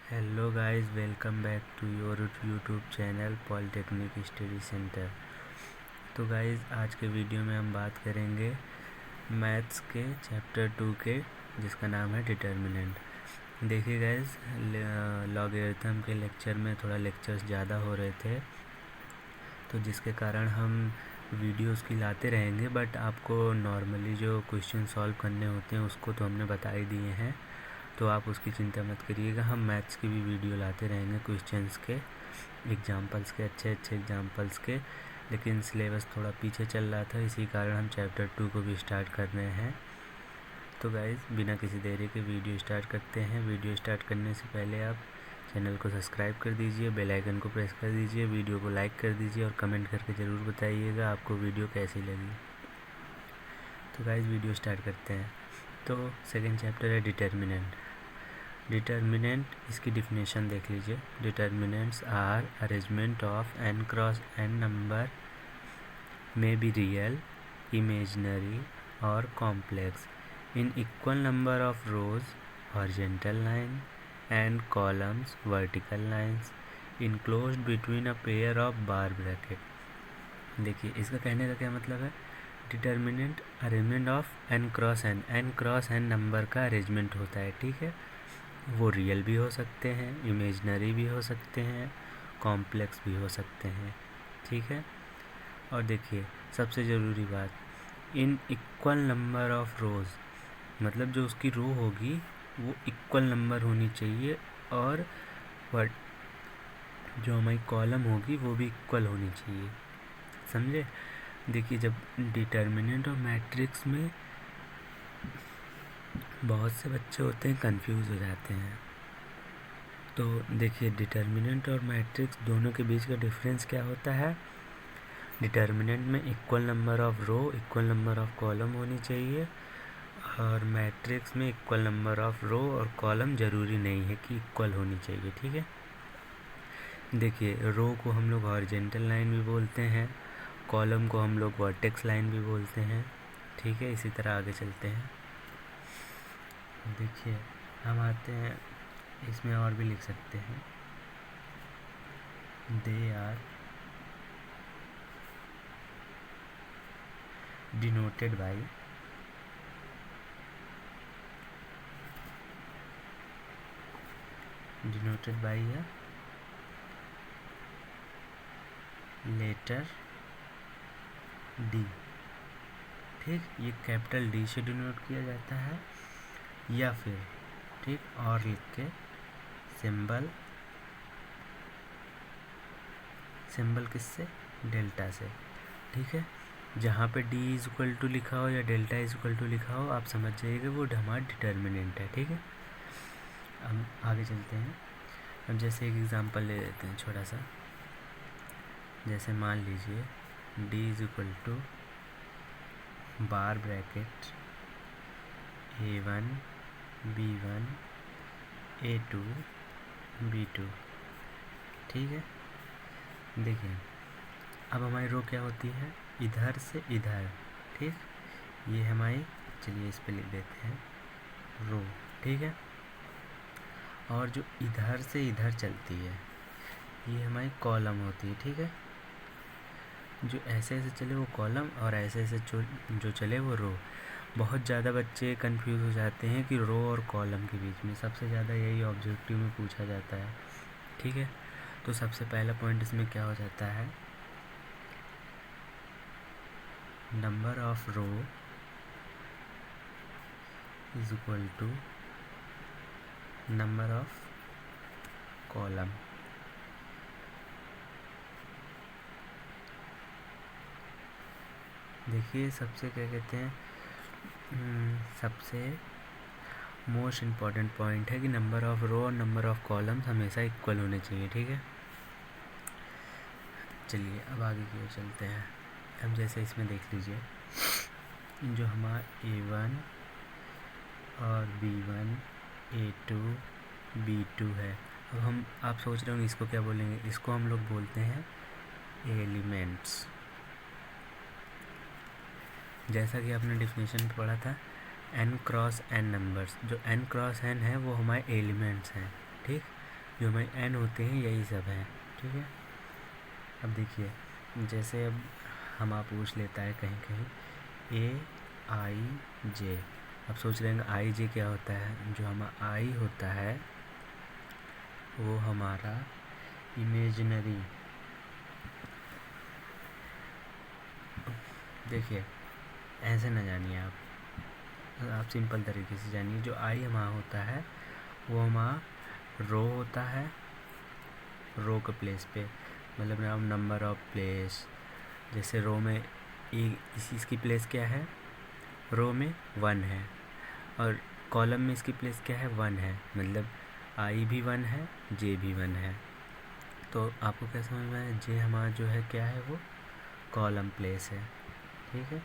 Hello guys, welcome back to your YouTube channel polytechnic study centre. तो guys, आज के video में हम बात करेंगे मैथ्स के चैप्टर 2 के, जिसका नाम है डिटर्मिनेंट। देखिए गाइस, लॉगरिथम के लेक्चर में थोड़ा लेक्चर्स ज़्यादा हो रहे थे, तो जिसके कारण हम वीडियोस की लाते रहेंगे, बट आपको नॉर्मली जो क्वेश्चन सॉल्व करने होते हैं उसको तो हमने बता ही दिए हैं, तो आप उसकी चिंता मत करिएगा। हम मैथ्स की भी वीडियो लाते रहेंगे, क्वेश्चंस के, एग्जाम्पल्स के, अच्छे अच्छे एग्जाम्पल्स के। लेकिन सिलेबस थोड़ा पीछे चल रहा था, इसी कारण हम चैप्टर 2 को भी स्टार्ट कर रहे हैं। तो गाइज़, बिना किसी देरी के वीडियो स्टार्ट करते हैं। वीडियो स्टार्ट करने से पहले आप चैनल को सब्सक्राइब कर दीजिए, बेल आइकन को प्रेस कर दीजिए, वीडियो को लाइक कर दीजिए और कमेंट करके ज़रूर बताइएगा आपको वीडियो कैसी लगी। तो गाइज़, वीडियो स्टार्ट करते हैं। तो सेकेंड चैप्टर है डिटर्मिनेंट। डिटर्मिनेंट, इसकी डिफिनेशन देख लीजिए। Determinants are arrangement of n cross n number may be real, imaginary और complex in equal number of rows horizontal line and columns vertical lines enclosed between a pair of bar bracket. देखिए, इसका कहने का क्या मतलब है। Determinant arrangement of n cross n number का arrangement होता है, ठीक है। वो रियल भी हो सकते हैं, इमेजनरी भी हो सकते हैं, कॉम्प्लेक्स भी हो सकते हैं, ठीक है। और देखिए, सबसे ज़रूरी बात, इन इक्वल नंबर ऑफ रोज़, मतलब जो उसकी रो होगी वो इक्वल नंबर होनी चाहिए, और वट जो हमारी कॉलम होगी वो भी इक्वल होनी चाहिए, समझे। देखिए, जब डिटर्मिनेंट और मैट्रिक्स में बहुत से बच्चे होते हैं कंफ्यूज हो जाते हैं। तो देखिए, डिटर्मिनेंट और मैट्रिक्स दोनों के बीच का डिफरेंस क्या होता है। डिटर्मिनेंट में equal number of row, equal number of column होनी चाहिए, और मैट्रिक्स में इक्वल नंबर ऑफ रो और कॉलम ज़रूरी नहीं है कि इक्वल होनी चाहिए, ठीक है। देखिए, रो को हम लोग हॉरिजॉन्टल लाइन भी बोलते हैं, कॉलम को हम लोग वर्टेक्स लाइन भी बोलते हैं, ठीक है। इसी तरह आगे चलते हैं। देखिए, हम आते हैं, इसमें और भी लिख सकते हैं। They are denoted by a letter D, ठीक। ये कैपिटल डी से डिनोट किया जाता है, या फिर, ठीक, और लिख के सिंबल किससे, डेल्टा से, ठीक है। जहाँ पे डी इज इक्वल टू लिखा हो या डेल्टा इज इक्वल टू लिखा हो, आप समझ जाइएगा वो हमारा डिटर्मिनेंट है, ठीक है। हम आगे चलते हैं। अब जैसे एक एग्जांपल ले लेते हैं छोटा सा। जैसे मान लीजिए D is equal to bar bracket A1 B1 A2 B2, ठीक है। देखिए, अब हमारी रो क्या होती है, इधर से इधर, ठीक। ये हमारी, चलिए इस पे लिख देते हैं रो, ठीक है। और जो इधर से इधर चलती है ये हमारी कॉलम होती है, ठीक है। जो ऐसे ऐसे चले वो कॉलम, और ऐसे ऐसे जो चले वो रो। बहुत ज़्यादा बच्चे कंफ्यूज हो जाते हैं कि रो और कॉलम के बीच में, सबसे ज़्यादा यही ऑब्जेक्टिव में पूछा जाता है, ठीक है। तो सबसे पहला पॉइंट इसमें क्या हो जाता है, number of row is equal to number of column. देखिए, सबसे क्या कहते हैं, सबसे मोस्ट इम्पॉर्टेंट पॉइंट है कि नंबर ऑफ रो और नंबर ऑफ कॉलम्स हमेशा इक्वल होने चाहिए, ठीक है। चलिए अब आगे की ओर चलते हैं। अब जैसे इसमें देख लीजिए, जो हमारा A1 और B1 A2 B2 है। अब आप सोच रहे होंगे इसको क्या बोलेंगे, इसको हम लोग बोलते हैं एलिमेंट्स। जैसा कि आपने डिफिनेशन में पढ़ा था, n क्रॉस n नंबर्स, जो n क्रॉस n है वो हमारे एलिमेंट्स हैं, ठीक। जो हमारे n होते हैं यही सब हैं, ठीक है। अब देखिए, जैसे अब हमारा पूछ लेता है कहीं कहीं AIJ। अब सोच रहे हैं IJ क्या होता है। जो हमारा I होता है वो हमारा इमेजिनरी, देखिए ऐसे ना जानिए आप सिंपल तरीके से जानिए। जो I हमारा होता है वो हमारा रो होता है, रो के प्लेस पे, मतलब नंबर ऑफ प्लेस। जैसे रो में इसकी प्लेस क्या है, रो में 1 है, और कॉलम में इसकी प्लेस क्या है, 1 है, मतलब I भी 1 है, J भी 1 है। तो आपको क्या समझ में आया, J हमारा जो है क्या है, वो कॉलम प्लेस है, ठीक है।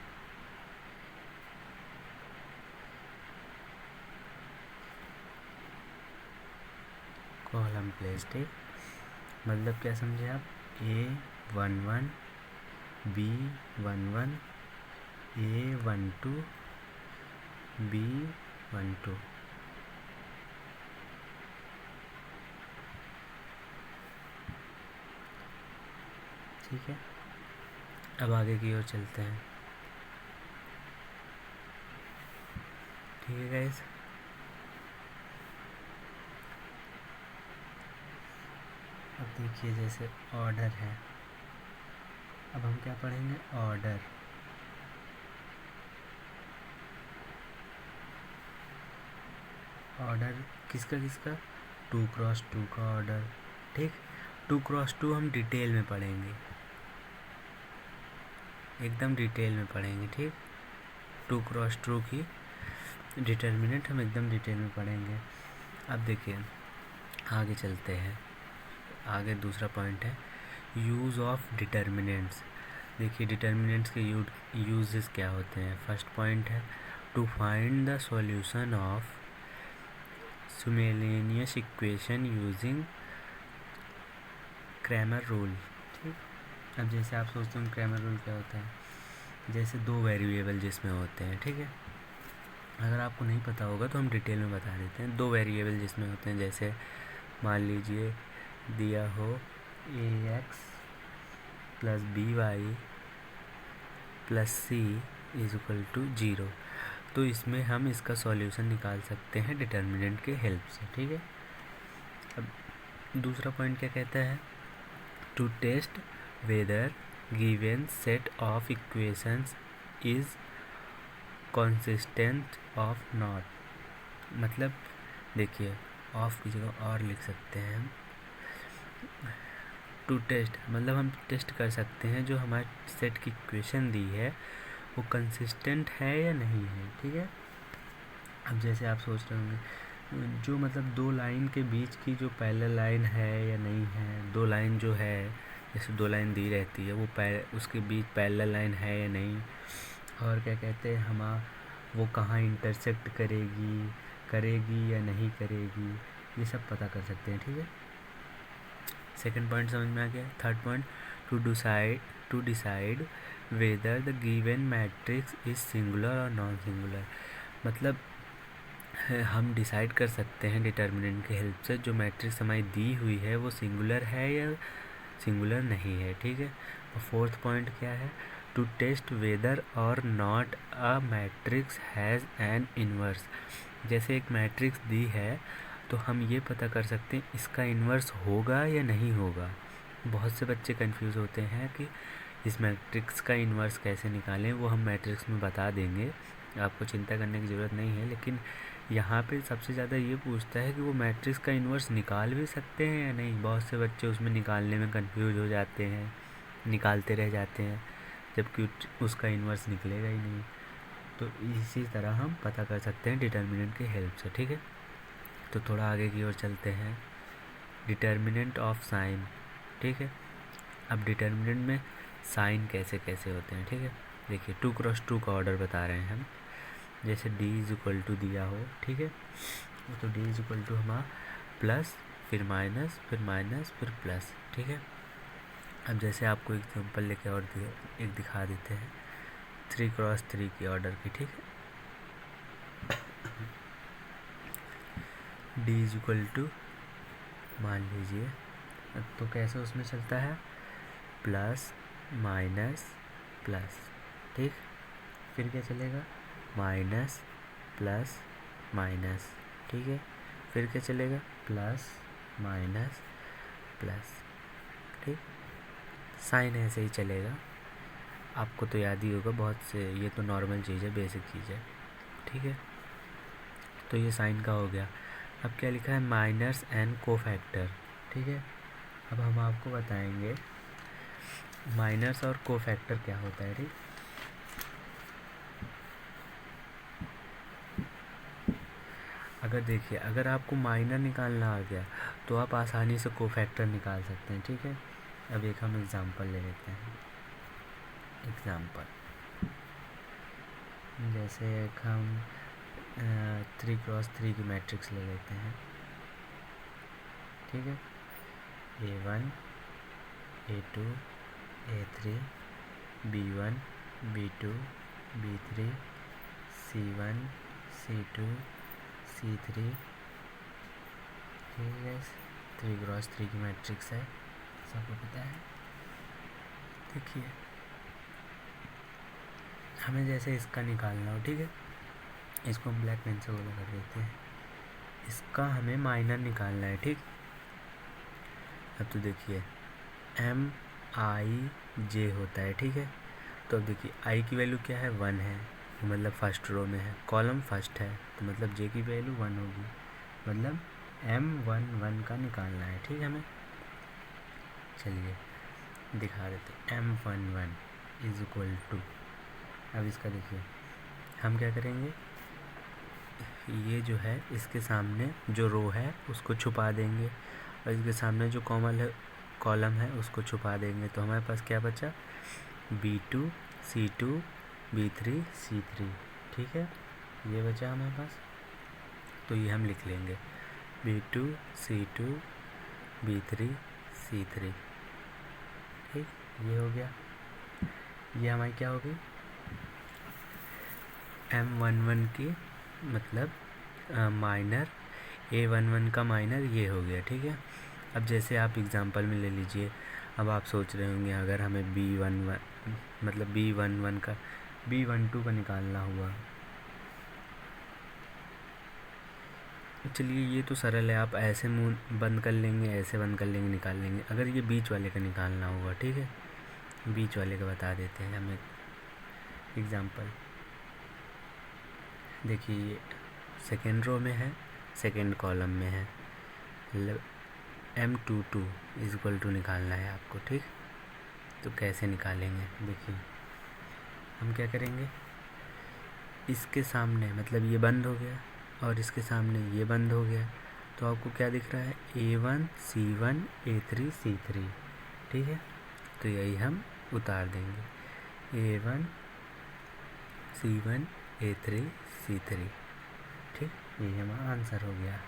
कॉलम प्लेस, ठीक। मतलब क्या समझे आप, A11, B11, A12, B12, ठीक है। अब आगे की ओर चलते हैं, ठीक है गाइस। अब देखिए जैसे ऑर्डर है, अब हम क्या पढ़ेंगे, ऑर्डर। ऑर्डर किसका किसका, 2x2 का ऑर्डर, ठीक। 2x2 हम डिटेल में पढ़ेंगे, एकदम डिटेल में पढ़ेंगे, ठीक। 2x2 की डिटर्मिनेंट हम एकदम डिटेल में पढ़ेंगे। अब देखिए आगे चलते हैं, आगे दूसरा पॉइंट है यूज़ ऑफ डिटर्मिनेंट्स। देखिए डिटर्मिनेंट्स के यूजेस क्या होते हैं। फर्स्ट पॉइंट है to find the solution of simultaneous equation using Cramer rule, ठीक। अब जैसे आप सोचते हैं क्रैमर रूल क्या होता है, जैसे 2 वेरिएबल जिसमें होते हैं, ठीक है। अगर आपको नहीं पता होगा तो हम डिटेल में बता देते हैं। 2 वेरिएबल जिसमें होते हैं, जैसे मान लीजिए दिया हो AX plus BY plus C is equal to 0, तो इसमें हम इसका सॉल्यूशन निकाल सकते हैं डिटर्मिनेंट के हेल्प से, ठीक है। अब दूसरा पॉइंट क्या कहता है, to test whether given set of equations is consistent of not. मतलब देखिए ऑफ की जगह और लिख सकते हैं हम। टू टेस्ट मतलब हम टेस्ट कर सकते हैं जो हमारे सेट की इक्वेशन दी है वो कंसिस्टेंट है या नहीं है, ठीक है। अब जैसे आप सोच रहे होंगे जो मतलब 2 लाइन के बीच की जो पैरेलल लाइन है या नहीं है, 2 लाइन जो है, जैसे 2 लाइन दी रहती है वो उसके बीच पैरेलल लाइन है या नहीं, और क्या कहते हैं वो कहाँ इंटरसेक्ट करेगी या नहीं करेगी, ये सब पता कर सकते हैं, ठीक है। सेकंड पॉइंट समझ में आ गया। Third point two decide whether the given matrix is singular और नॉन सिंगुलर। मतलब हम डिसाइड कर सकते हैं डिटर्मिनेंट के हेल्प से जो मैट्रिक्स हमारी दी हुई है वो सिंगुलर है या सिंगुलर नहीं है, ठीक है। और फोर्थ पॉइंट क्या है, टू टेस्ट वेदर और not a matrix has an inverse. जैसे एक मैट्रिक्स दी है तो हम ये पता कर सकते हैं इसका इन्वर्स होगा या नहीं होगा। बहुत से बच्चे कंफ्यूज होते हैं कि इस मैट्रिक्स का इन्वर्स कैसे निकालें, वो हम मैट्रिक्स में बता देंगे, आपको चिंता करने की ज़रूरत नहीं है। लेकिन यहाँ पे सबसे ज़्यादा ये पूछता है कि वो मैट्रिक्स का इन्वर्स निकाल भी सकते हैं या नहीं। बहुत से बच्चे उसमें निकालने में कंफ्यूज हो जाते हैं, निकालते रह जाते हैं, जबकि उसका इन्वर्स निकलेगा ही नहीं। तो इसी तरह हम पता कर सकते हैं डिटर्मिनेंट की हेल्प से, ठीक है। तो थोड़ा आगे की ओर चलते हैं, डिटर्मिनेंट ऑफ साइन, ठीक है। अब डिटर्मिनेंट में साइन कैसे कैसे होते हैं, ठीक है। देखिए 2x2 का ऑर्डर बता रहे हैं हम, जैसे D इज इक्वल टू दिया हो, ठीक है, तो D इज इक्वल टू हमारा प्लस फिर माइनस फिर माइनस फिर प्लस, ठीक है। अब जैसे आपको एक सिंपल लेके और एक दिखा देते हैं 3x3 की ऑर्डर की, ठीक है। D इज इक्वल टू मान लीजिए, तो कैसे उसमें चलता है, प्लस माइनस प्लस, ठीक। फिर क्या चलेगा, माइनस प्लस माइनस, ठीक है। फिर क्या चलेगा, प्लस माइनस प्लस, ठीक। साइन ऐसे ही चलेगा, आपको तो याद ही होगा बहुत से, ये तो नॉर्मल चीज़ है, बेसिक चीज़ है, ठीक है। तो ये साइन का हो गया। अब क्या लिखा है, माइनस एन कोफैक्टर, ठीक है। अब हम आपको बताएंगे माइनस और कोफैक्टर क्या होता है, ठीक। अगर देखिए, अगर आपको माइनर निकालना आ गया तो आप आसानी से कोफैक्टर निकाल सकते हैं, ठीक है। अब एक हम एग्ज़ाम्पल ले लेते हैं। एग्ज़ाम्पल जैसे एक हम 3x3 की मैट्रिक्स ले लेते हैं, ठीक है। A1 A2 A3 B1 B2 B3 C1 C2 C3, ठीक है। 3x3 की मैट्रिक्स है, सबको पता है। देखिए, हमें जैसे इसका निकालना हो, ठीक है। इसको हम ब्लैक पेन से वो कर देते हैं। इसका हमें माइनर निकालना है, ठीक। अब तो देखिए MIJ होता है, ठीक है। तो अब देखिए I की वैल्यू क्या है, 1 है, मतलब फर्स्ट रो में है, कॉलम फर्स्ट है, तो मतलब J की वैल्यू 1 होगी, मतलब M11 का निकालना है, ठीक है। हमें चलिए दिखा देते, M11 इज इक्वल टू, अब इसका देखिए हम क्या करेंगे, ये जो है इसके सामने जो रो है उसको छुपा देंगे, और इसके सामने जो कॉलम है उसको छुपा देंगे। तो हमारे पास क्या बचा, B2 C2 B3 C3, ठीक है। ये बचा हमारे पास, तो ये हम लिख लेंगे B2 C2 B3 C3, ठीक। ये हो गया, ये हमारी क्या हो गई, M11 की मतलब माइनर, A11 का माइनर ये हो गया, ठीक है। अब जैसे आप एग्ज़ाम्पल में ले लीजिए, अब आप सोच रहे होंगे अगर हमें B11 मतलब B11 का B12 का निकालना हुआ, चलिए ये तो सरल है, आप ऐसे मुंह बंद कर लेंगे, ऐसे बंद कर लेंगे, निकाल लेंगे। अगर ये बीच वाले का निकालना होगा, ठीक है, बीच वाले का बता देते हैं हमें एग्ज़ाम्पल। देखिए ये सेकेंड रो में है, सेकेंड कॉलम में है, मतलब M22 इज इक्वल टू निकालना है आपको, ठीक। तो कैसे निकालेंगे, देखिए हम क्या करेंगे, इसके सामने मतलब ये बंद हो गया और इसके सामने ये बंद हो गया, तो आपको क्या दिख रहा है, A1 C1 A3 C3, ठीक है। तो यही हम उतार देंगे, A1 C1 A3 C3, ठीक। यही हमारा आंसर हो गया।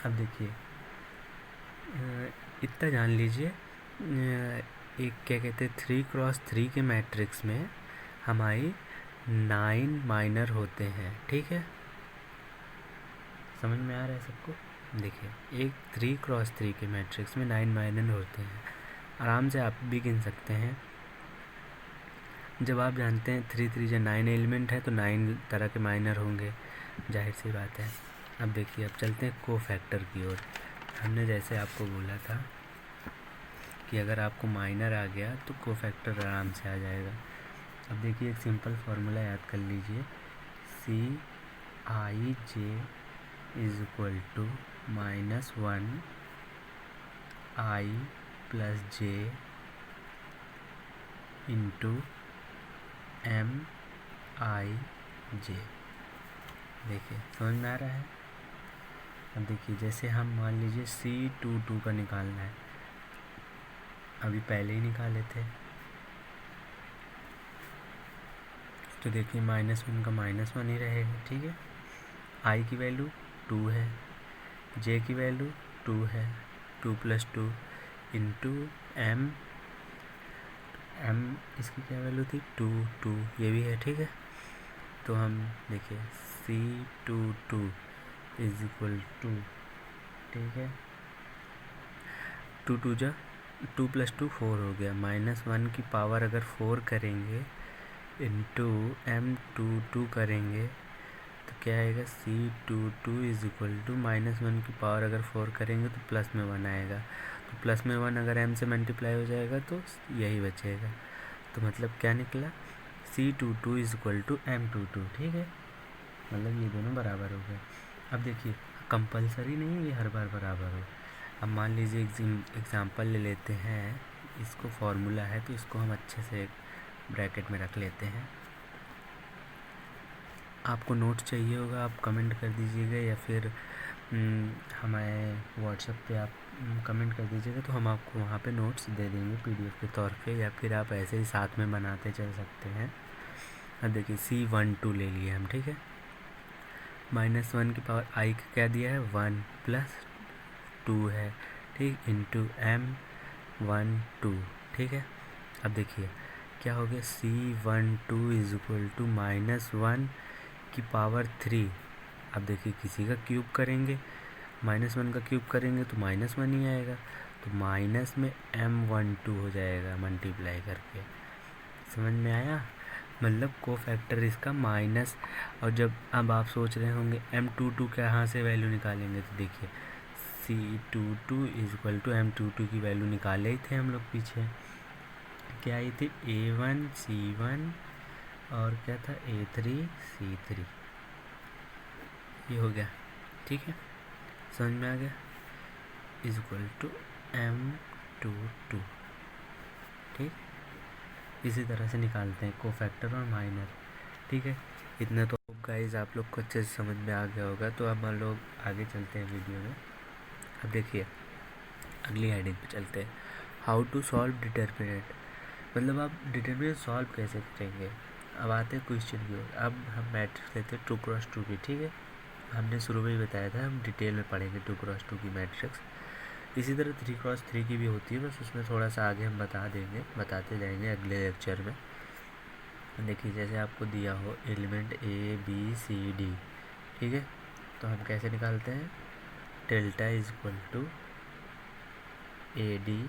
अब देखिए इतना जान लीजिए, एक क्या कहते हैं 3x3 के मैट्रिक्स में हमारी 9 माइनर होते हैं, ठीक है। समझ में आ रहा है सबको, देखिए एक 3x3 के मैट्रिक्स में 9 माइनर होते हैं, आराम से आप भी गिन सकते हैं। जब आप जानते हैं 3 3 या 9 एलिमेंट है तो 9 तरह के माइनर होंगे, जाहिर सी बात है। अब देखिए, अब चलते हैं कोफैक्टर की ओर। हमने जैसे आपको बोला था कि अगर आपको माइनर आ गया तो कोफैक्टर आराम से आ जाएगा। अब देखिए एक सिंपल फार्मूला याद कर लीजिए, CIJ is equal to -1 I + J into MIJ। देखिए समझ में आ रहा है। अब देखिए जैसे हम मान लीजिए C22 का निकालना है, अभी पहले ही निकाले थे, तो देखिए -1 का -1 ही रहेगा, ठीक है। I की वैल्यू 2 है, J की वैल्यू 2 है, 2 + 2 इंटू M इसकी क्या वैल्यू थी, 2 2, ये भी है, ठीक है। तो हम देखिए C22 इज इक्वल टू ठीक है। 2 2 जा 2 + 2 4 हो गया। -1 की पावर अगर 4 करेंगे इंटू m22 करेंगे तो क्या आएगा, C22 इज इक्वल टू -1 की पावर अगर 4 करेंगे तो प्लस में 1 आएगा। तो प्लस में 1 अगर m से मल्टीप्लाई हो जाएगा तो यही बचेगा। तो मतलब क्या निकला, C22 is equal to m22। ठीक है, मतलब ये दोनों बराबर हो गए। अब देखिए कंपलसरी नहीं है ये हर बार बराबर हो। अब मान लीजिए एग्जाम्पल ले लेते हैं, इसको फॉर्मूला है तो इसको हम अच्छे से ब्रैकेट में रख लेते हैं। आपको नोट चाहिए होगा आप कमेंट कर दीजिएगा, या फिर हमारे व्हाट्सएप पे आप कमेंट कर दीजिएगा तो हम आपको वहाँ पे नोट्स दे देंगे PDF के तौर पे, या फिर आप ऐसे ही साथ में बनाते चल सकते हैं। अब देखिए C12 ले लिए हम, ठीक है। -1 की पावर i का क्या दिया है, 1 + 2 है, ठीक, इंटू m12, ठीक है। अब देखिए क्या हो गया, C12 इज इक्वल टू -1 की पावर 3। अब देखिए किसी का क्यूब करेंगे, -1 का क्यूब करेंगे तो -1 ही आएगा, तो माइनस में m12 हो जाएगा मल्टीप्लाई करके। समझ में आया, मतलब कोफैक्टर इसका माइनस। और जब अब आप सोच रहे होंगे m22 कहाँ से वैल्यू निकालेंगे, तो देखिए C22 is equal to m22 की वैल्यू निकाले ही थे हम लोग पीछे, क्या आई थी, A1 C1 और क्या था A3 C3। ये हो गया, ठीक है, समझ में आ गया, इज इक्वल टू m22। ठीक, इसी तरह से निकालते हैं कोफैक्टर और माइनर। ठीक है, इतना तो गाइस आप लोग को अच्छे से समझ में आ गया होगा। तो अब हम लोग आगे चलते हैं वीडियो में। अब देखिए अगली हेडिंग पे चलते हैं, हाउ टू सॉल्व डिटर्मिनेंट। मतलब आप डिटर्मिनेंट सॉल्व कैसे करेंगे। अब आते हैं क्वेश्चन की ओर। अब हम मैट्रिक्स लेते हैं 2 × 2 की, ठीक है। हमने शुरू में ही बताया था, हम डिटेल में पढ़ेंगे 2 × 2 की मैट्रिक्स। इसी तरह 3 × 3 की भी होती है, बस उसमें थोड़ा सा आगे हम बताते जाएंगे अगले लेक्चर में। देखिए जैसे आपको दिया हो एलिमेंट ABCD, ठीक है, तो हम कैसे निकालते हैं, delta is equal to AD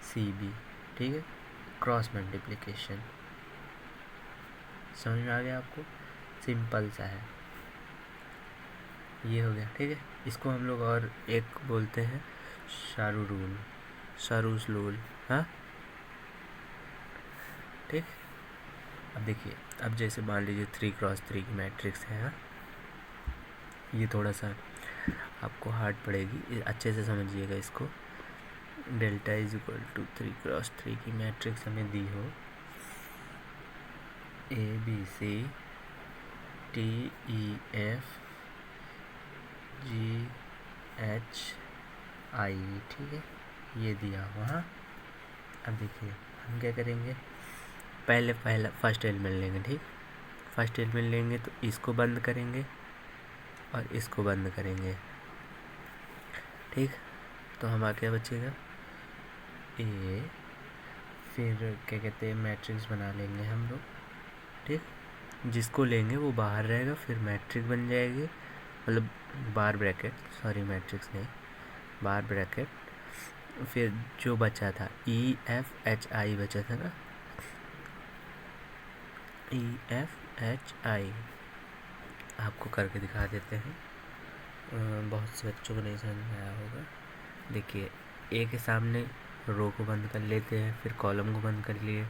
- CB, ठीक है, क्रॉस मल्टीप्लिकेशन। समझ में आ गया आपको, सिंपल सा है, ये हो गया, ठीक है। इसको हम लोग और एक बोलते हैं शारूस रूल, हाँ, ठीक। अब देखिए, अब जैसे मान लीजिए 3 × 3 की मैट्रिक्स है, हाँ, ये थोड़ा सा आपको हार्ड पड़ेगी, अच्छे से समझिएगा इसको। डेल्टा इज इक्वल टू 3 × 3 की मैट्रिक्स हमें दी हो, ABC DEF GHI, ठीक है, ये दिया हुआ। हाँ, अब देखिए हम क्या करेंगे, पहले फर्स्ट एलिमेंट लेंगे, ठीक। फर्स्ट एलिमेंट लेंगे तो इसको बंद करेंगे और इसको बंद करेंगे, ठीक। तो हमारा क्या बचेगा, ए, फिर क्या कहते हैं मैट्रिक्स बना लेंगे हम लोग, ठीक। जिसको लेंगे वो बाहर रहेगा, फिर मैट्रिक्स बन जाएगी, मतलब बार ब्रैकेट, सॉरी मैट्रिक्स नहीं, बार ब्रैकेट। फिर जो बचा था EFHI बचा था ना, EFHI आपको करके दिखा देते हैं, बहुत से बच्चों को नहीं समझ में आया होगा। देखिए ए के सामने रो को बंद कर लेते हैं, फिर कॉलम को बंद कर लिए,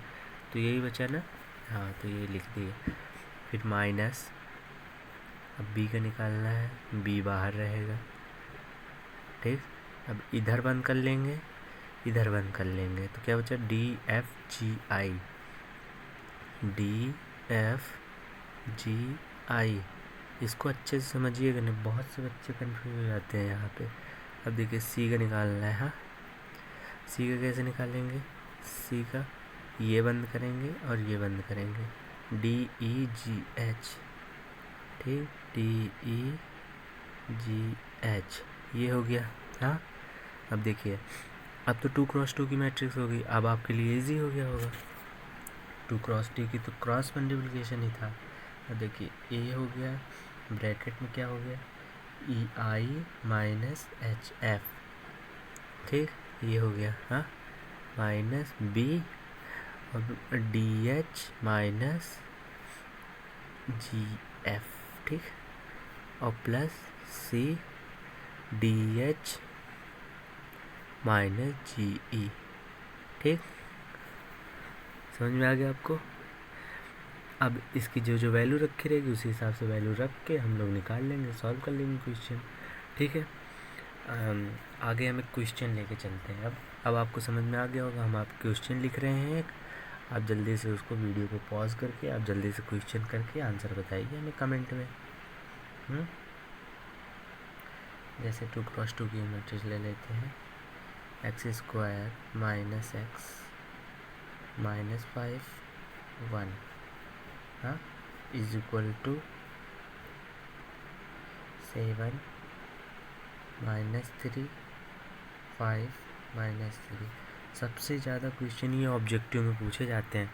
तो यही बचा ना, हाँ, तो ये लिख दिए। फिर माइनस, अब बी का निकालना है, बी बाहर रहेगा, ठीक। अब इधर बंद कर लेंगे, इधर बंद कर लेंगे, तो क्या बचा, DFGI, DFGI। इसको अच्छे से समझिएगा, नहीं बहुत से बच्चे कंफ्यूज हो जाते हैं यहाँ पे। अब देखिए सी का निकालना है, हाँ, सी का कैसे निकालेंगे, सी का ये बंद करेंगे और ये बंद करेंगे, DEGH, ठीक, DEGH, ये हो गया। हाँ, अब देखिए अब तो 2 × 2 की मैट्रिक्स हो गई, अब आपके लिए इजी हो गया होगा। 2 × 2 की तो क्रॉस मल्टीप्लिकेशन ही था। अब देखिए ए हो गया, ब्रैकेट में क्या हो गया, E I minus H F, ठीक, ये हो गया, हाँ, माइनस बी और D H minus G F, ठीक, और plus C D H minus G E, ठीक, समझ में आ गया आपको। अब इसकी जो जो वैल्यू रखी रहेगी उसी हिसाब से वैल्यू रख के हम लोग निकाल लेंगे, सॉल्व कर लेंगे क्वेश्चन, ठीक है। आगे हम एक क्वेश्चन लेके चलते हैं। अब आपको समझ में आ गया होगा, हम आप क्वेश्चन लिख रहे हैं एक, आप जल्दी से उसको वीडियो को पॉज करके आप जल्दी से क्वेश्चन करके आंसर बताइए हमें कमेंट में। जैसे 2×2 की मैट्रिक्स ले लेते हैं, x square minus x minus 5 1, हाँ, is equal to 7 minus 3 5 minus 3। सबसे ज़्यादा क्वेश्चन ये ऑब्जेक्टिव में पूछे जाते हैं,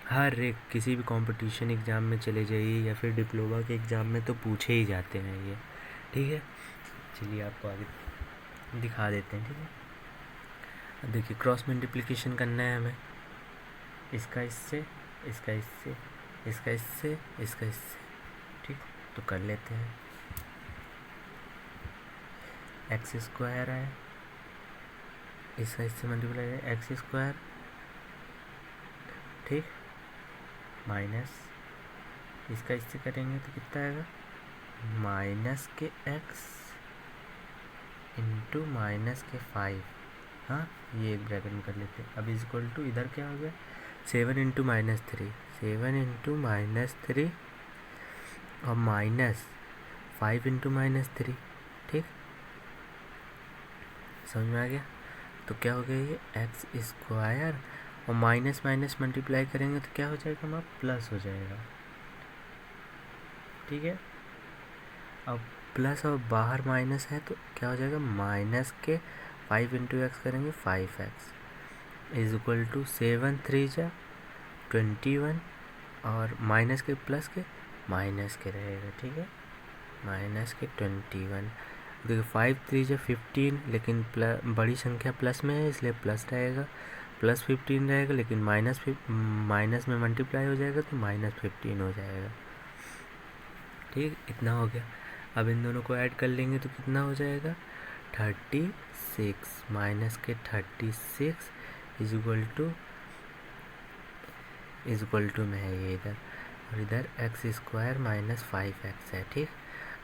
हर एक किसी भी कंपटीशन एग्ज़ाम में चले जाइए या फिर डिप्लोमा के एग्ज़ाम में तो पूछे ही जाते हैं ये, ठीक है। चलिए आपको आगे दिखा देते हैं, ठीक है। अब देखिए क्रॉस मल्टीप्लिकेशन करना है हमें, इसका इससे, इसका इससे, इसका इससे, इसका इससे, ठीक, तो कर लेते हैं। एक्स स्क्वायर है, इसका इससे मल्टीप्लाई है एक्स स्क्वायर, ठीक, माइनस इसका इससे करेंगे तो कितना आएगा, माइनस के एक्स इंटू माइनस के 5, हाँ, ये एक ब्रैकेट में कर लेते हैं। अब इज इक्वल टू इधर क्या हो गया, 7 इंटू माइनस 3, 7 इंटू माइनस 3 और माइनस 5 इंटू माइनस 3, ठीक, समझ में आ गया। तो क्या हो गया, ये एक्स स्क्वायर और माइनस माइनस मल्टीप्लाई करेंगे तो क्या हो जाएगा हमारा, प्लस हो जाएगा, ठीक है। अब प्लस और बाहर माइनस है तो क्या हो जाएगा, माइनस के 5 इंटू एक्स करेंगे 5x इज इक्वल टू 7 3 जा 21 और माइनस के प्लस के माइनस के रहेगा, ठीक है, माइनस के 21। देखिए 5 3 जा 15, लेकिन बड़ी संख्या प्लस में है इसलिए प्लस रहेगा, प्लस 15 रहेगा, लेकिन माइनस में मल्टीप्लाई हो जाएगा तो माइनस 15 हो जाएगा, ठीक, इतना हो गया। अब इन दोनों को ऐड कर लेंगे तो कितना हो जाएगा, 36 माइनस के 36 इज इक्वल टू में है ये इधर, और इधर एक्स स्क्वायर माइनस 5x है, ठीक।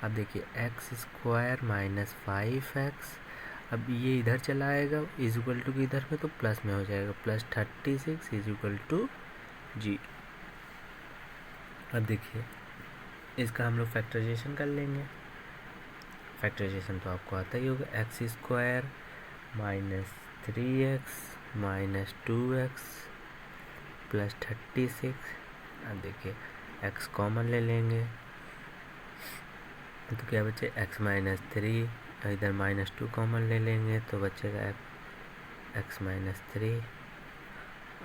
अब देखिए एक्स स्क्वायर माइनस 5x, अब ये इधर चला आएगा इज इक्वल टू इधर में तो प्लस में हो जाएगा, प्लस 36 इज इक्वल टू जी। अब देखिए इसका हम लोग फैक्टराइजेशन कर लेंगे, फैक्टराइजेशन तो आपको आता ही होगा, x square minus 3x minus 2x plus 36। अब देखिए x कॉमन ले लेंगे तो क्या बचे, x माइनस 3, इधर माइनस 2 कॉमन ले लेंगे तो बचेगा x माइनस 3,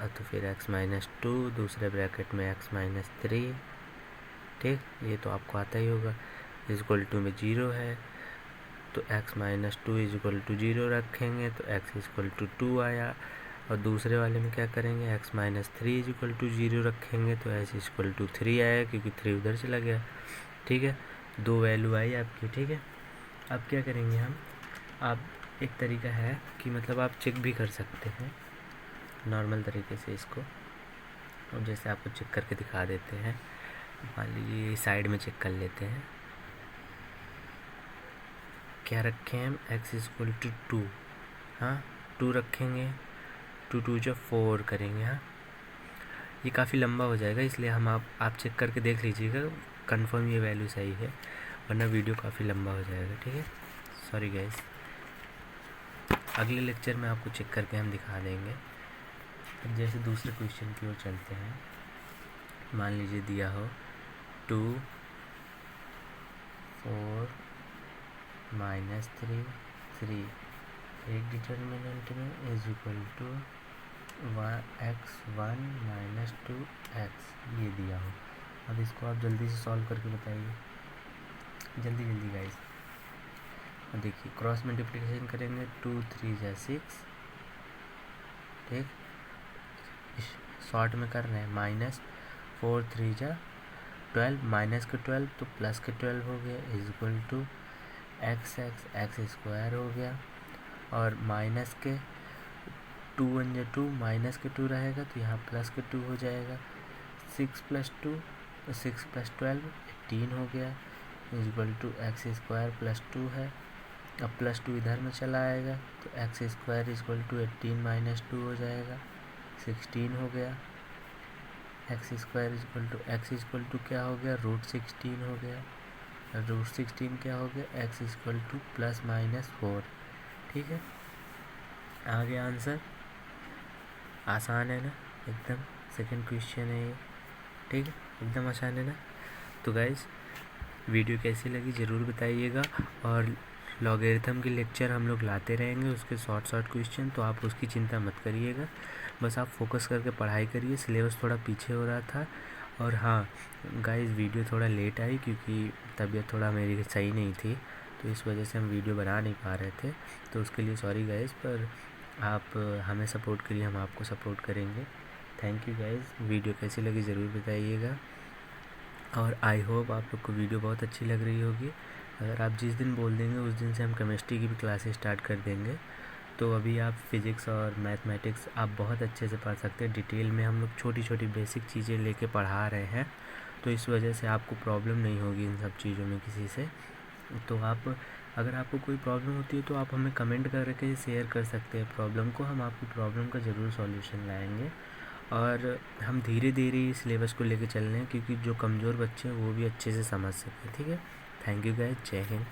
और तो फिर x माइनस 2 दूसरे ब्रैकेट में x माइनस 3, ठीक, ये तो आपको आता ही होगा, इज इक्वल टू में 0 है तो x minus 2 is equal to 0 रखेंगे तो x इज इक्वल टू 2 आया, और दूसरे वाले में क्या करेंगे, x minus 3 is equal to 0 रखेंगे तो x इज इक्वल टू 3 आया, क्योंकि 3 उधर चला गया, ठीक है, 2 वैल्यू आई आपकी, ठीक है। अब क्या करेंगे हम, आप एक तरीका है कि मतलब आप चेक भी कर सकते हैं नॉर्मल तरीके से इसको, और जैसे आपको चेक करके दिखा देते हैं, मान लीजिए साइड में चेक कर लेते हैं, क्या रखें हम, x इज इक्वल टू 2, हाँ 2 रखेंगे, 2 2 जो 4 करेंगे, हाँ, ये काफ़ी लंबा हो जाएगा इसलिए हम आप चेक करके देख लीजिएगा कंफर्म ये वैल्यू सही है, वरना वीडियो काफ़ी लंबा हो जाएगा, ठीक है, सॉरी गाइस। अगले लेक्चर में आपको चेक करके हम दिखा देंगे। अब जैसे दूसरे क्वेश्चन की ओर चलते हैं, मान लीजिए दिया हो 2 4 माइनस 3 3, एक डिटर्मिनेंट में is equal to x1 minus 2x, ये दिया हो। अब इसको आप जल्दी से सॉल्व करके बताइए, जल्दी जल्दी गाइस। देखिए क्रॉस मल्टीप्लिकेशन करेंगे 2 3 जा 6, ठीक। शॉर्ट में कर रहे हैं -4 3 जा 12, माइनस के 12 तो प्लस के 12 हो गया, is equal to x square हो गया। और माइनस के 2 1 जा 2, माइनस के 2 रहेगा तो यहाँ प्लस के 2 हो जाएगा। 6 + 2 6 + 12 18 हो गया, is equal to x square plus 2 है। अब प्लस 2 इधर में चला आएगा तो x square is equal to 18 - 2 हो जाएगा, 16 हो गया। X square is equal to x is equal to क्या हो गया, √16 हो गया। √16 क्या हो गया, एक्स इज इक्वल टू +-4, ठीक है। आ गया आंसर। आसान है ना एकदम, सेकंड क्वेश्चन है ये, ठीक है, एकदम आसान है ना। तो गाइस वीडियो कैसी लगी ज़रूर बताइएगा, और लॉगरिथम के लेक्चर हम लोग लाते रहेंगे, उसके शॉर्ट क्वेश्चन, तो आप उसकी चिंता मत करिएगा, बस आप फोकस करके पढ़ाई करिए। सिलेबस थोड़ा पीछे हो रहा था, और हाँ गाइस वीडियो थोड़ा लेट आई क्योंकि तबीयत थोड़ा मेरी सही नहीं थी, तो इस वजह से हम वीडियो बना नहीं पा रहे थे, तो उसके लिए सॉरी गाइस। पर आप हमें सपोर्ट करिए, हम आपको सपोर्ट करेंगे। Thank you guys. वीडियो कैसी लगी ज़रूर बताइएगा, और आई होप आप लोग को वीडियो बहुत अच्छी लग रही होगी। अगर आप जिस दिन बोल देंगे उस दिन से हम केमिस्ट्री की भी क्लासेस स्टार्ट कर देंगे। तो अभी आप फिज़िक्स और मैथमेटिक्स आप बहुत अच्छे से पढ़ सकते हैं। डिटेल में हम लोग छोटी छोटी बेसिक चीज़ें लेके पढ़ा रहे हैं, तो इस वजह से आपको प्रॉब्लम नहीं होगी इन सब चीज़ों में किसी से। तो आप अगर आपको कोई प्रॉब्लम होती है तो आप हमें कमेंट करके शेयर कर सकते हैं प्रॉब्लम को, हम आपकी प्रॉब्लम का ज़रूर सॉल्यूशन लाएंगे। और हम धीरे धीरे इस सिलेबस को लेके चल रहे हैं, क्योंकि जो कमज़ोर बच्चे हैं वो भी अच्छे से समझ सकें, ठीक है। थैंक यू गाइस, जय हिंद।